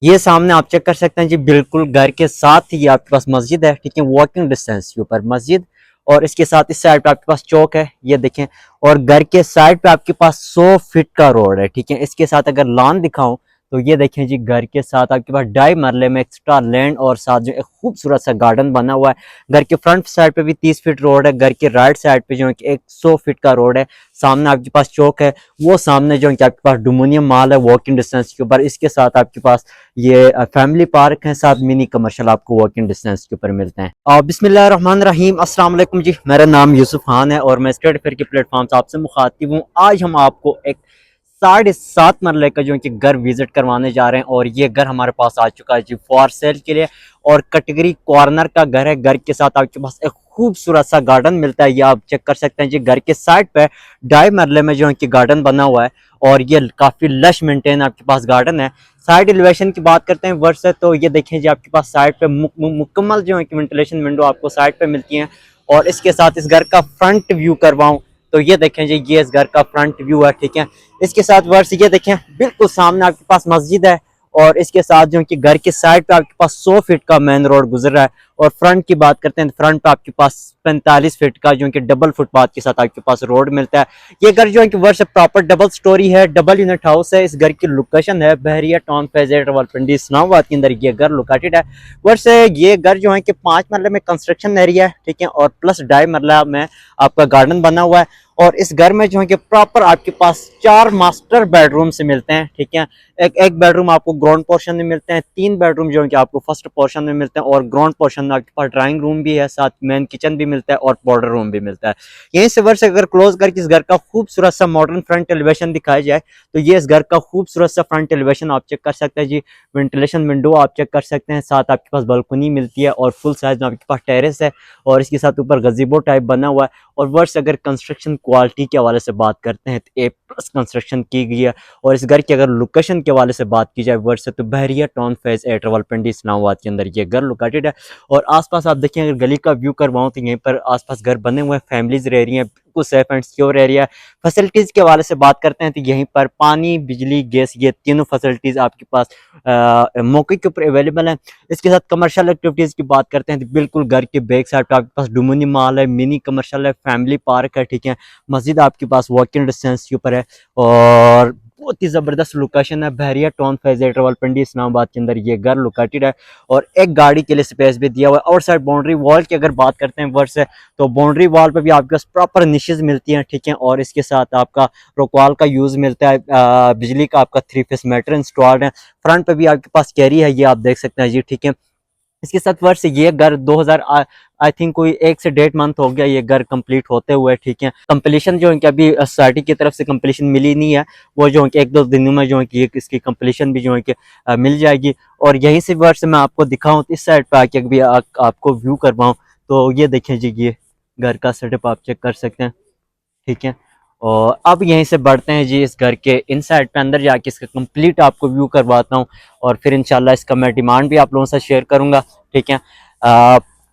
ये सामने आप चेक कर सकते हैं जी, बिल्कुल घर के साथ ही आपके पास मस्जिद है, ठीक है, वॉकिंग डिस्टेंस के ऊपर मस्जिद। और इसके साथ इस साइड पे आपके पास चौक है, ये देखें। और घर के साइड पे आपके पास 100 फीट का रोड है, ठीक है। इसके साथ अगर लॉन दिखाऊं तो ये देखें जी, घर के साथ आपके पास 2.5 मरले में एक्स्ट्रा लैंड और साथ जो एक खूबसूरत सा गार्डन बना हुआ है। घर के फ्रंट साइड पे भी 30 फीट रोड है, घर के राइट साइड पे जो है कि एक 100 फीट का रोड है। सामने आपके पास चौक है, वो सामने जो है कि आपके पास डुमोनियम माल है वॉकिंग डिस्टेंस के ऊपर। इसके साथ आपके पास ये फैमिली पार्क है, साथ मिनी कमर्शियल आपको वॉकिंग डिस्टेंस के ऊपर मिलते हैं। बिस्मिल्लाहिर्रहमानिर्रहीम, अस्सलाम वालेकुम जी। मेरा नाम यूसुफ खान है और मैं स्टेट फेयर के प्लेटफॉर्म से आपसे मुखातिब हूँ। आज हम आपको एक 7.5 मरले का जो है कि घर विजिट करवाने जा रहे हैं और ये घर हमारे पास आ चुका है जी फॉर सेल के लिए। और कैटेगरी कॉर्नर का घर है। घर के साथ आपके पास एक खूबसूरत सा गार्डन मिलता है, ये आप चेक कर सकते हैं जी। घर के साइड पे 2.5 मरले में जो है कि गार्डन बना हुआ है और ये काफी लश मेंटेन आपके पास गार्डन है। साइड एलिवेशन की बात करते हैं वर्ष से, तो ये देखें जी, आपके पास साइड पे मुकम्मल जो है कि वेंटिलेशन विंडो आपको साइड पे मिलती है। और इसके साथ इस घर का फ्रंट व्यू करवाऊं तो ये देखें जी, ये इस घर का फ्रंट व्यू है, ठीक है। इसके साथ वर्ष ये देखें, बिल्कुल सामने आपके पास मस्जिद है और इसके साथ जो कि घर के साइड पे आपके पास 100 फीट का मेन रोड गुजर रहा है। और फ्रंट की बात करते हैं तो फ्रंट पे आपके पास 45 फीट का जो कि डबल फुटपाथ के साथ आपके पास रोड मिलता है। ये घर जो है कि वर्ष प्रॉपर डबल स्टोरी है, डबल यूनिट हाउस है। इस घर की लोकेशन है बहरिया टाउन फेजेट रावलपिंडी इस्लामाबाद के अंदर ये घर लोकेटेड है। वर्ष ये घर जो है कि 5 मरले में कंस्ट्रक्शन एरिया है, ठीक है, और प्लस 2.5 मरला में आपका गार्डन बना हुआ है। और इस घर में जो है कि प्रॉपर आपके पास 4 मास्टर बेडरूम से मिलते हैं, ठीक है। एक बेडरूम आपको ग्राउंड पोर्शन में मिलते हैं, 3 बेडरूम जो है कि आपको फर्स्ट पोर्शन में मिलते हैं और ग्राउंड पोर्शन में आपके पास ड्राइंग रूम भी है, साथ मेन किचन भी मिलता है और बॉर्डर रूम भी मिलता है। यहीं से वर्ष अगर क्लोज करके इस घर का खूबसूरत सा मॉडर्न फ्रंट एलिवेशन दिखाया जाए तो ये इस घर का खूबसूरत सा फ्रंट एलिवेशन आप चेक कर सकते हैं जी। वेंटिलेशन विंडो आप चेक कर सकते हैं, साथ आपके पास बालकनी मिलती है और फुल साइज में आपके पास टेरेस है और इसके साथ ऊपर गजीबो टाइप बना हुआ है। और वर्ष अगर कंस्ट्रक्शन क्वालिटी के हवाले से बात करते हैं तो A+ कंस्ट्रक्शन की गई है। और इस घर की अगर लोकेशन के हवाले से बात की जाए वर्ष तो Bahria town phase eight Rawalpindi Islamabad के अंदर ये घर लोकेटेड है। और आसपास आप देखें, अगर गली का व्यू करवाऊं तो यहीं पर आसपास घर बने हुए हैं, फैमिलीज रह रही हैं, बिल्कुल सेफ एंड सिक्योर एरिया है। फैसिलिटीज के हवाले से बात करते हैं तो यहीं पर पानी, बिजली, गैस, ये तीनों फैसिलिटीज आपके पास मौके के ऊपर अवेलेबल है। इसके साथ कमर्शियल एक्टिविटीज की बात करते हैं तो बिल्कुल घर के बैक साइड पे आपके पास डुमोनी मॉल है, मिनी कमर्शियल है, फैमिली पार्क है, ठीक है। मस्जिद आपके पास वॉकिंग डिस्टेंस के ऊपर है और बहुत ही जबरदस्त लोकेशन है। बहरिया टाउन फेजेट रावलपिंडी इस्लामाबाद के अंदर ये घर लोकेटेड है और एक गाड़ी के लिए स्पेस भी दिया हुआ है। और साइड बाउंड्री वॉल की अगर बात करते हैं वर्ष से, तो बाउंड्री वॉल पे भी आपके पास प्रॉपर निशेज मिलती हैं, ठीक है। और इसके साथ आपका रोकवाल का यूज मिलता है, बिजली का आपका 3 फेस मीटर इंस्टॉल्ड है। फ्रंट पे भी आपके पास कैरी है, ये आप देख सकते हैं जी, ठीक है। इसके साथ वर्ष ये घर 2000 आई थिंक कोई 1 से 1.5 मंथ हो गया ये घर कंप्लीट होते हुए, ठीक है। कंप्लीशन जो है कि अभी सोसाइटी की तरफ से कंप्लीशन मिली नहीं है, वो जो है कि 1-2 दिनों में जो है कि इसकी कंप्लीशन भी जो है कि मिल जाएगी। और यहीं से वर्ष मैं आपको दिखाऊं तो इस साइड पे आके भी आपको व्यू करवाऊं तो ये देखें जी, ये घर का सेटअप आप चेक कर सकते हैं, ठीक है। और अब यहीं से बढ़ते हैं जी इस घर के इनसाइड पे, अंदर जाके इसका कंप्लीट आपको व्यू करवाता हूँ और फिर इंशाल्लाह इसका मैं डिमांड भी आप लोगों से शेयर करूंगा, ठीक है।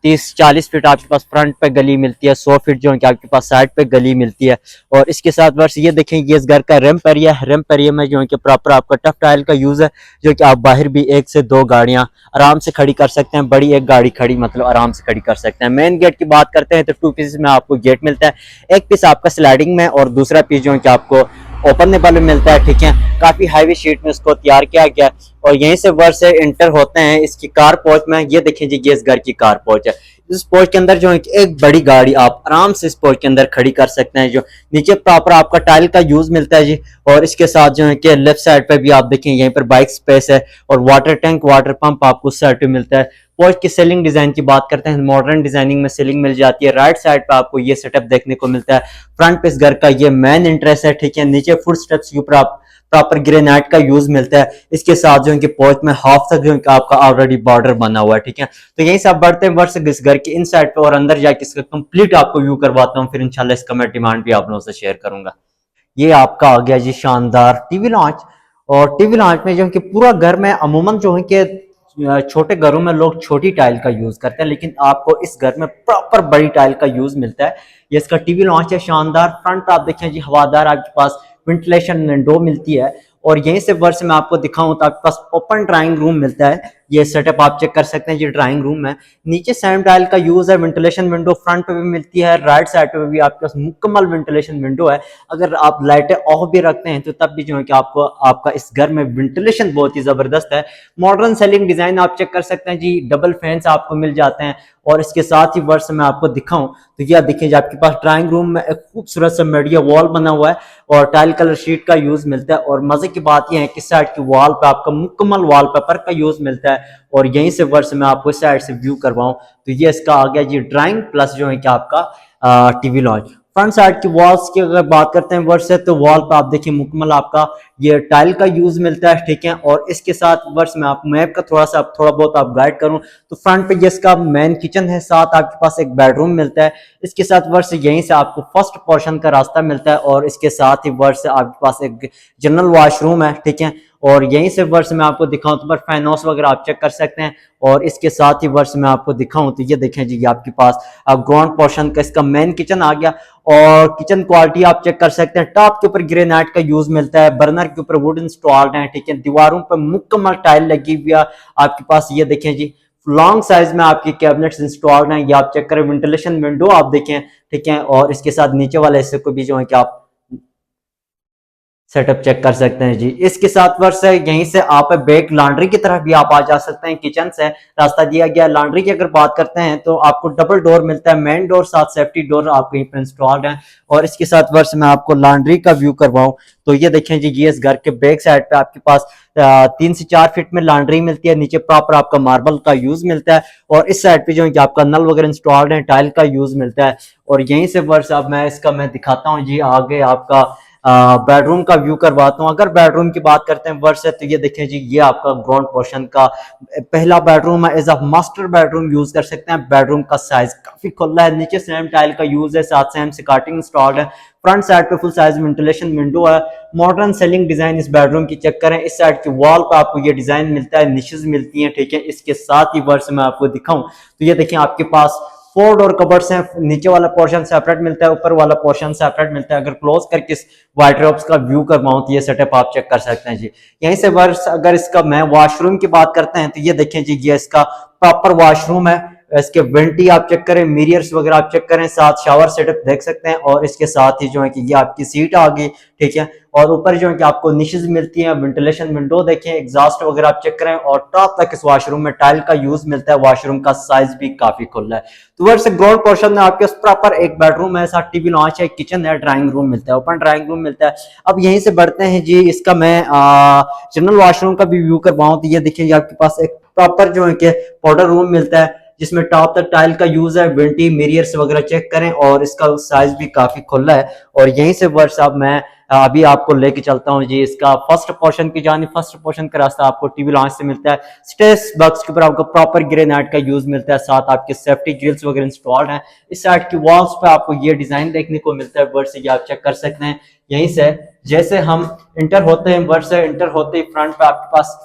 30-40 फीट आपके पास फ्रंट पे गली मिलती है, 100 फीट जो है कि आपके पास साइड पे गली मिलती है। और इसके साथ वर्ष ये देखें, ये इस घर का रैंप एरिया है। रैंप एरिया में जो है कि प्रॉपर आपका टफ टाइल का यूज है, जो कि आप बाहर भी 1 से 2 गाड़ियां आराम से खड़ी कर सकते हैं। बड़ी एक गाड़ी खड़ी मतलब आराम से खड़ी कर सकते हैं। मेन गेट की बात करते हैं तो 2 पीसेस में आपको गेट मिलता है, एक पीस आपका स्लाइडिंग में और दूसरा पीस जो है कि आपको ओपनेबल में मिलता है, ठीक है। काफी हैवी शीट में इसको तैयार किया गया। और यहीं से वर्ष से इंटर होते हैं इसकी कार पोर्च में। ये देखें जी, ये इस घर की कार पोर्च है। इस पोर्च के अंदर जो है एक बड़ी गाड़ी आप आराम से इस पोर्च के अंदर खड़ी कर सकते हैं। जो नीचे प्रॉपर आपका टाइल का यूज मिलता है जी। और इसके साथ जो है कि लेफ्ट साइड पे भी आप देखें, यहीं पर बाइक स्पेस है और वाटर टैंक, वाटर पंप आपको उस साइड पे मिलता है। पोर्च की सीलिंग डिजाइन की बात करते हैं, मॉडर्न डिजाइनिंग में सीलिंग मिल जाती है। राइट साइड पे आपको ये सेटअप देखने को मिलता है। फ्रंट पे इस घर का ये मेन इंटरेस्ट है, ठीक है। नीचे फुट स्टेप्स के ऊपर आप प्रॉपर ग्रेनाइट का यूज मिलता है। इसके साथ जो है कि पोर्च में हाफ तक जो है आपका ऑलरेडी बॉर्डर बना हुआ है, ठीक है। तो यही सब बढ़ते हैं वर्ष इस घर के इन साइड पे और अंदर जाके इसका कंप्लीट आपको व्यू करवाता हूँ, फिर इंशाल्लाह इसका मैं डिमांड भी आप लोगों से शेयर करूंगा। ये आपका आ गया जी शानदार टीवी लॉन्च। और टीवी लॉन्च में जो है कि पूरा घर में अमूमन जो है कि छोटे घरों में लोग छोटी टाइल का यूज करते हैं, लेकिन आपको इस घर में प्रॉपर बड़ी टाइल का यूज मिलता है। ये इसका टीवी लॉन्च है शानदार। फ्रंट आप देखें जी, हवादार आपके पास वेंटिलेशन विंडो मिलती है और यहीं से वर्ष में आपको दिखाऊं तो आपके पास ओपन ड्राइंग रूम मिलता है। ये सेटअप आप चेक कर सकते हैं, ये ड्राइंग रूम है। नीचे सेम टाइल का यूज है। वेंटिलेशन विंडो फ्रंट पे भी मिलती है, राइट साइड पे भी आपके पास मुकम्मल वेंटिलेशन विंडो है। अगर आप लाइटें ऑफ भी रखते हैं तो तब भी जो है कि आपको आपका इस घर में वेंटिलेशन बहुत ही जबरदस्त है। मॉडर्न सेलिंग डिजाइन आप चेक कर सकते हैं जी, डबल फैंस आपको मिल जाते हैं। और इसके साथ ही वर्ष में आपको दिखाऊं तो यह देखिए आपके पास ड्राइंग रूम में एक खूबसूरत सा मीडिया वॉल बना हुआ है और टाइल कलर शीट का यूज मिलता है। और मजे की बात यह है कि साइड की वॉल पे आपका मुकम्मल वॉलपेपर का यूज मिलता है। और यहीं से वर्ष में आपको साइड से व्यू करवाऊं तो ये इसका आ गया जी ड्राइंग प्लस जो है कि आपका टीवी लॉन्च। फ्रंट साइड की वॉल्स की अगर बात करते हैं वर्ष से, तो वॉल पे आप देखिए मुकम्मल आपका ये टाइल का यूज मिलता है, ठीक है। और इसके साथ वर्ष में आप मैप का थोड़ा बहुत आप गाइड करूं तो फ्रंट पे ये इसका मेन किचन है, साथ आपके पास एक बेडरूम मिलता है। इसके साथ वर्ष यहीं से आपको फर्स्ट पोर्शन का रास्ता मिलता है और इसके साथ ही वर्ष आपके पास एक जनरल वॉशरूम है, ठीक है। और यहीं से वर्ष में आपको दिखाऊं तो फैनोस वगैरह आप चेक कर सकते हैं। और इसके साथ ही वर्ष में आपको दिखाऊं तो ये देखें जी, आपके पास ग्राउंड पोर्शन का इसका मेन किचन आ गया। और किचन क्वालिटी आप चेक कर सकते हैं, टॉप के ऊपर ग्रेनाइट का यूज मिलता है, बर्नर के ऊपर वुड इंस्टॉल्ड है, ठीक है। दीवारों पर मुकम्मल टाइल लगी हुई है आपके पास। ये देखें जी, लॉन्ग साइज में आपके कैबिनेट्स इंस्टॉल्ड हैं, ये आप चेक करें। वेंटिलेशन विंडो आप देखें, ठीक है। और इसके साथ नीचे वाले हिस्से को भी जो है कि आप सेटअप चेक कर सकते हैं जी। इसके साथ वर्ष है यहीं से आप बैक लॉन्ड्री की तरफ भी आप आ जा सकते हैं। किचन से रास्ता दिया गया। लॉन्ड्री की अगर बात करते हैं तो आपको डबल डोर मिलता है, मेन डोर साथ सेफ्टी डोर आपके यहीं पर इंस्टॉल्ड है। और इसके साथ वर्ष में आपको लॉन्ड्री का व्यू करवाऊं तो ये देखें जी, ये इस घर के बैक साइड पे आपके पास 3 से 4 फीट में लॉन्ड्री मिलती है। नीचे प्रॉपर आपका मार्बल का यूज मिलता है और इस साइड पे जो है कि आपका नल वगैरह इंस्टॉल्ड है, टाइल का यूज मिलता है। और यहीं से वर्ष अब मैं दिखाता हूँ जी, आगे आपका बेडरूम का व्यू करवाता हूँ। अगर बेडरूम की बात करते हैं वर्ष है तो ये देखें जी, ये आपका ग्राउंड पोर्शन का पहला बेडरूम है। As a master bedroom use कर सकते हैं। बेडरूम का साइज काफी खुला है, नीचे सेम टाइल का यूज है, साथ सेम सिकाटिंग इंस्टॉल्ड है। फ्रंट साइड पे फुल साइज वेंटिलेशन विंडो है। मॉडर्न सेलिंग डिजाइन इस बेडरूम की चेक करें। इस साइड की वॉल पे आपको ये डिजाइन मिलता है, निशेज मिलती हैं, ठीक है। इसके साथ ही वर्ष में आपको दिखाऊं तो ये देखें, आपके पास 4 डोर कबर्ड्स हैं। नीचे वाला पोर्शन सेपरेट मिलता है, ऊपर वाला पोर्शन सेपरेट मिलता है। अगर क्लोज करके इस वाइड्रोब्स का व्यू करवाऊं तो ये सेटअप आप चेक कर सकते हैं जी। यहीं से वर्ष अगर इसका मैं वॉशरूम की बात करते हैं तो ये देखें जी, ये इसका प्रॉपर वॉशरूम है। इसके वेंटी आप चेक करें, मिरर्स वगैरह आप चेक करें, साथ शावर सेटअप देख सकते हैं। और इसके साथ ही जो है कि ये आपकी सीट आ गई, ठीक है। और ऊपर जो है कि आपको निशेज मिलती है, वेंटिलेशन विंडो देखें, एग्जॉस्ट वगैरह आप चेक करें। और टॉप तक इस वॉशरूम में टाइल का यूज मिलता है। वॉशरूम का साइज भी काफी खुला है। तो वर्ष ग्राउंड पोर्शन में आपके प्रॉपर एक बेडरूम है, साथ टीवी लॉन्च है, किचन है, ड्राइंग रूम मिलता है, ओपन ड्राइंग रूम मिलता है। अब यहीं से बढ़ते हैं जी, इसका मैं जनरल वॉशरूम का भी व्यू करवाऊं तो ये देखिए, आपके पास एक प्रॉपर जो है कि पाउडर रूम मिलता है जिसमें टॉप तक टाइल का यूज है। वेंटी मिरर्स वगैरह चेक करें और इसका साइज भी काफी खुला है। और यहीं से वर्ष अब मैं अभी आपको लेके चलता हूं जी, इसका फर्स्ट पोर्शन की जानी। फर्स्ट पोर्शन का रास्ता आपको टीवी लॉन्च से मिलता है। स्टेयर्स बॉक्स के ऊपर आपको प्रॉपर ग्रेनाइट का यूज मिलता है, साथ आपके सेफ्टी ग्रिल्स वगैरह इंस्टॉल्ड हैं। इस साइड की वॉल्स पे आपको ये डिजाइन देखने को मिलता है। वर्ष ये आप चेक कर सकते हैं। यहीं से जैसे हम इंटर होते हैं, वर्ष से इंटर होते ही फ्रंट पे आपके पास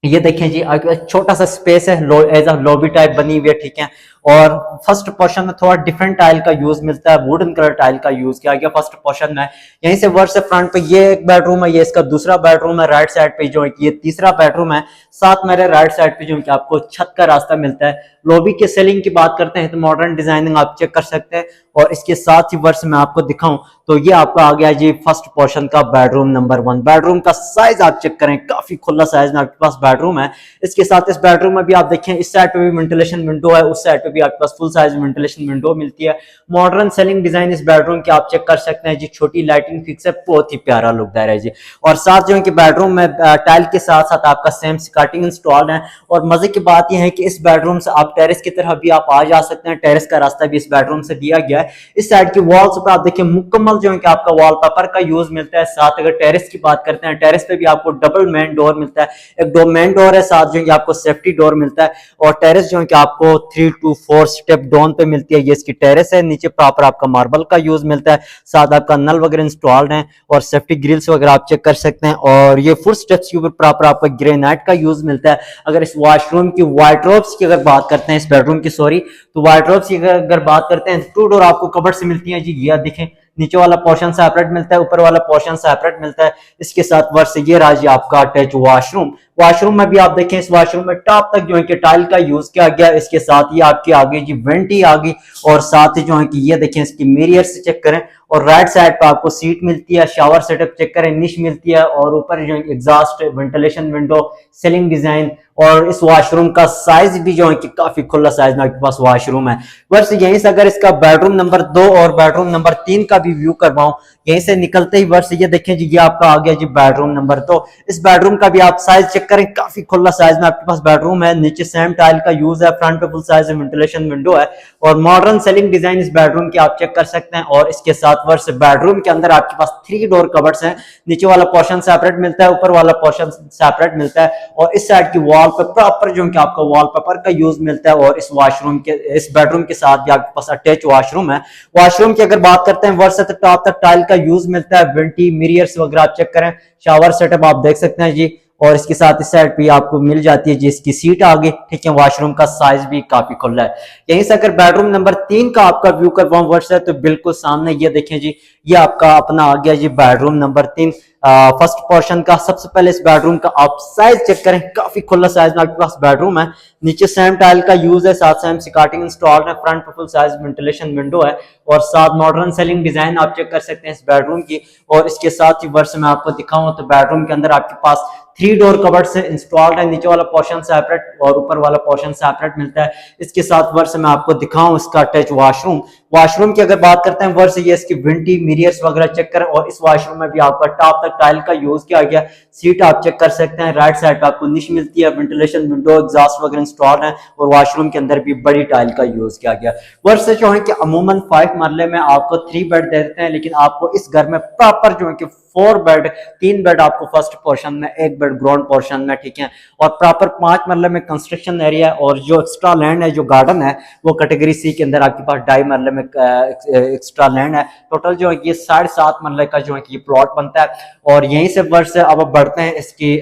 ये देखें जी, आपके पास छोटा सा स्पेस है, एज अ लॉबी टाइप बनी हुई है, ठीक है। और फर्स्ट पोर्शन में थोड़ा डिफरेंट टाइल का यूज मिलता है, वुडन कलर टाइल का यूज किया गया फर्स्ट पोर्शन में। यहीं से वर्ष से फ्रंट पे ये एक बेडरूम है, ये इसका दूसरा बेडरूम है। राइट साइड पे जो है ये तीसरा बेडरूम है। साथ मेरे राइट साइड पे जो है कि आपको छत का रास्ता मिलता है। लॉबी के सेलिंग की बात करते हैं तो मॉडर्न डिजाइनिंग आप चेक कर सकते हैं। और इसके साथ ही वर्ष में आपको दिखाऊं तो ये आपका आ गया जी फर्स्ट पोर्शन का बेडरूम नंबर 1। बेडरूम का साइज आप चेक करें, काफी खुला साइज में आपके पास बेडरूम है। इसके साथ इस बेडरूम में भी आप देखें, इस साइड पे भी वेंटिलेशन विंडो है, उस साइड पे भी आपके पास फुल साइज वेंटिलेशन विंडो मिलती है। मॉडर्न सेलिंग डिजाइन इस बेडरूम की आप चेक कर सकते हैं जी। छोटी लाइटिंग फिक्स है, बहुत ही प्यारा लुक दे रहा है जी। और साथ जो है कि बेडरूम में टाइल के साथ साथ आपका सेम स्कार्टिंग इंस्टॉल्ड है। और मजे की बात यह है कि इस बेडरूम से आप टेरेस की तरफ भी आप आ जा सकते हैं। टेरेस का रास्ता भी इस बेडरूम से दिया गया है। इस साइड की वॉल्स पर आप देखिए मुकम्मल जो है कि आपका वॉलपेपर का यूज मिलता है। साथ अगर टेरेस की बात करते हैं, टेरेस पे भी आपको डबल मेन डोर मिलता है। एक दो मेन डोर है, साथ जो है आपको सेफ्टी डोर मिलता है। और टेरेस जो है कि आपको 3 to 4 स्टेप डाउन पे मिलती है। ये इसकी टेरेस है। नीचे प्रॉपर आपका मार्बल का यूज मिलता है, साथ आपका नल वगैरह इंस्टॉल्ड है और सेफ्टी ग्रिल्स वगैरह आप चेक कर सकते हैं। और ये फुल स्टेप्स के ऊपर प्रॉपर आपका ग्रेनाइट का यूज मिलता है। अगर इस वॉशरूम की वाइड्रोब्स की अगर बात करते हैं, इस बेडरूम की सॉरी, तो वाइड्रोब्स की अगर बात करते हैं, 2 डोर आपको कबर्ड से मिलती है जी। ये देखें, नीचे वाला पोर्शन सेपरेट मिलता है, ऊपर वाला पोर्शन सेपरेट मिलता है। इसके साथ वर्ष ये रहा जी आपका अटैच वॉशरूम। वॉशरूम में भी आप देखें, इस वॉशरूम में टॉप तक जो है कि टाइल का यूज किया गया। इसके साथ ही आपके आगे जी वेंटी आ गई, और साथ ही जो है कि ये देखें इसकी मिरर से चेक करें, और राइट साइड पे आपको सीट मिलती है, शावर सेटअप चेक करें, निश मिलती है, और ऊपर जो exhaust ventilation window, ceiling design, और इस वॉशरूम का साइज भी जो है कि काफी खुला साइज में आपके पास वॉशरूम है। वर्ष यहीं से अगर इसका बेडरूम नंबर 2 और बेडरूम नंबर 3 का भी व्यू करवाऊं, यहीं से निकलते ही वर्ष ये देखें जी, ये आपका आ गया जी बेडरूम नंबर 2। इस बेडरूम का भी आप साइज चेक करें, काफी खुला साइज में आपके पास बेडरूम है। नीचे सेम टाइल का यूज है, फ्रंट पे फुल साइज वेंटिलेशन विंडो है, और मॉडर्न सेलिंग डिजाइन इस बेडरूम की आप चेक कर सकते हैं। और इसके साथ वर्ष बेडरूम के अंदर आपके पास 3 डोर कबर्ड्स हैं। नीचे वाला पोर्शन सेपरेट मिलता है, ऊपर वाला पोर्शन सेपरेट मिलता है, और इस साइड की वॉल पर प्रॉपर जो कि आपका वॉलपेपर का यूज मिलता है। और इस वॉशरूम के, इस बेडरूम के साथ भी आपके पास अटैच वॉशरूम है। वॉशरूम की अगर बात करते हैं, वर्ष से टॉप तक टाइल का यूज मिलता है, वेंटी मिरर्स वगैरह आप चेक करें, शावर सेटअप आप देख सकते हैं जी। और इसके साथ इस साइड पे आपको मिल जाती है जिसकी सीट आगे, ठीक है। वॉशरूम का साइज भी काफी खुला है। यहीं से अगर बेडरूम नंबर 3 का आपका व्यू करवाऊं वर्ष है, तो बिल्कुल सामने ये देखें जी, ये आपका अपना आ गया जी बेडरूम नंबर 3। फर्स्ट पोर्शन का सबसे पहले इस बेडरूम का आप साइज चेक करें, काफी खुला साइज में आपके पास बेडरूम है। नीचे सेम टाइल का यूज है, साथ सेम सिकाटिंग इंस्टॉल है, फ्रंट पे फुल साइज वेंटिलेशन विंडो है, और साथ मॉडर्न सेलिंग डिजाइन आप चेक कर सकते हैं इस बेडरूम की। और इसके साथ ही वर्ष में आपको दिखाऊं तो बेडरूम के अंदर आपके पास 3 डोर कबर्ड से इंस्टॉल्ड है। नीचे वाला पोर्शन सेपरेट और ऊपर वाला पोर्शन सेपरेट मिलता है। इसके साथ वर्ष में आपको दिखाऊं इसका अटैच वॉशरूम। वॉशरूम की अगर बात करते हैं वर्ष, ये इसकी विंटी मिरर्स वगैरह चेक करें, और इस वॉशरूम में भी आपका टॉप तक टाइल का यूज किया गया। सीट आप चेक कर सकते हैं, राइट साइड पे आपको निश मिलती है, वेंटिलेशन विंडो एग्जॉस्ट वगैरह इंस्टॉल है, और वॉशरूम के अंदर भी बड़ी टाइल का यूज किया गया। वर्ष से जो है कि अमूमन 5 मरले में आपको 3 बेड देते हैं, लेकिन आपको इस घर में प्रॉपर जो है कि 4 बेड, 3 बेड आपको फर्स्ट पोर्शन में, 1 बेड ग्राउंड पोर्शन में, ठीक है। और प्रॉपर 5 मरले में कंस्ट्रक्शन एरिया, और जो एक्स्ट्रा लैंड है, जो गार्डन है, वो कैटेगरी सी के अंदर आपके पास 2.5 मरले में एक्स्ट्रा लैंड है। टोटल जो है ये 7.5 मरले का जो है कि ये प्लॉट बनता है। और यहीं से वर्ष से अब बढ़ते हैं इसकी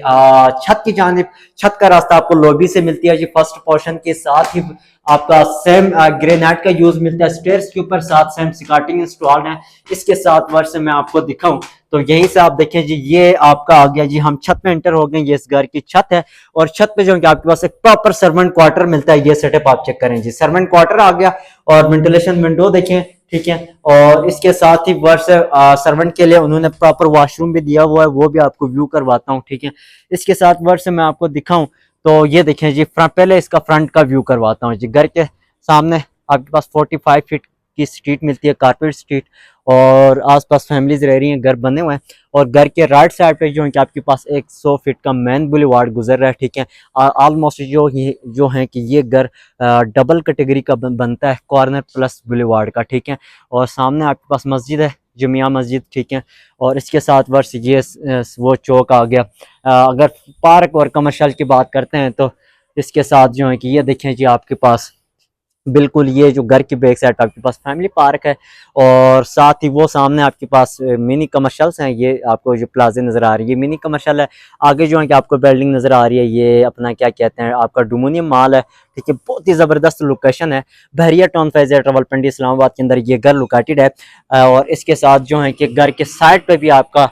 छत की जानिब। छत का रास्ता आपको लॉबी से मिलती है जी फर्स्ट पोर्शन के साथ ही आपका सेम ग्रेनाइट का यूज मिलता है। स्टेयर्स के ऊपर साथ सेम सिकाटिंग इंस्टॉल्ड है। इसके साथ वर्ष से मैं आपको दिखाऊं तो यहीं से आप देखें जी, ये आपका आ गया जी, हम छत में एंटर हो गए। ये इस घर की छत है, और छत पे जो है आपके पास एक प्रॉपर सर्वेंट क्वार्टर मिलता है। ये सेटअप आप चेक करें जी, सर्वेंट क्वार्टर आ गया, और वेंटिलेशन विंडो देखें, ठीक है। और इसके साथ ही वर्ष सर्वेंट के लिए उन्होंने प्रॉपर वॉशरूम भी दिया हुआ है, वो भी आपको व्यू करवाता हूँ, ठीक है। इसके साथ वर्ष मैं आपको दिखाऊं तो ये देखें जी, पहले इसका फ्रंट का व्यू करवाता हूँ जी। घर के सामने आपके पास 45 फीट की स्ट्रीट मिलती है, कारपेट स्ट्रीट, और आसपास फैमिलीज रह रही हैं, घर बने हुए हैं। और घर के राइट साइड पे जो है कि आपके पास 100 फीट का मेन बुलेवार्ड गुजर रहा है, ठीक है। ऑलमोस्ट जो है कि ये घर डबल कैटेगरी का बनता है, कॉर्नर प्लस बुलेवार्ड का, ठीक है। और सामने आपके पास मस्जिद है, जमिया मस्जिद, ठीक है। और इसके साथ वर्ष ये वो चौक आ गया। अगर पार्क और कमर्शियल की बात करते हैं तो इसके साथ जो है कि ये देखें जी, आपके पास बिल्कुल ये जो घर की बैक साइड आपके पास फैमिली पार्क है, और साथ ही वो सामने आपके पास मिनी कमर्शियल्स हैं। ये आपको जो प्लाजे नज़र आ रही है, मिनी कमर्शियल है। आगे जो है कि आपको बिल्डिंग नज़र आ रही है, ये अपना क्या कहते हैं, आपका डुमोनियम माल है, ठीक है। बहुत ही ज़बरदस्त लोकेशन है, बहरिया टाउन फैज़ रावलपिंडी इस्लामाबाद के अंदर ये घर लोकेटेड है। और इसके साथ जो है कि घर के साइड पर भी आपका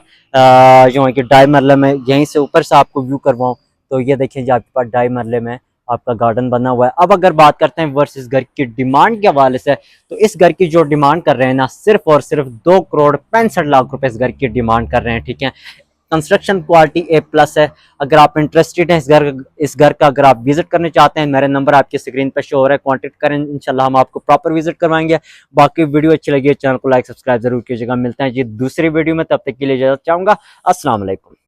जो है कि 2.5 मरले में, यहीं से ऊपर से आपको व्यू करवाऊँ तो ये देखें जी, आपके पास 2.5 मरले में आपका गार्डन बना हुआ है। अब अगर बात करते हैं वर्ष इस घर की डिमांड के हवाले से, तो इस घर की जो डिमांड कर रहे हैं ना, सिर्फ और सिर्फ 2,65,00,000 रुपए इस घर की डिमांड कर रहे हैं, ठीक है। कंस्ट्रक्शन क्वालिटी A+ है। अगर आप इंटरेस्टेड हैं इस घर का अगर आप विजिट करना चाहते हैं, मेरा नंबर आपकी स्क्रीन पर शो हो रहा है, कांटेक्ट करें, इंशाल्लाह हम आपको प्रॉपर विजिट करवाएंगे। बाकी वीडियो अच्छी लगी, चैनल को लाइक सब्सक्राइब जरूर कीजिएगा। मिलते हैं जी दूसरी वीडियो में, तब तक के लिए इजाजत चाहूंगा। अस्सलाम वालेकुम।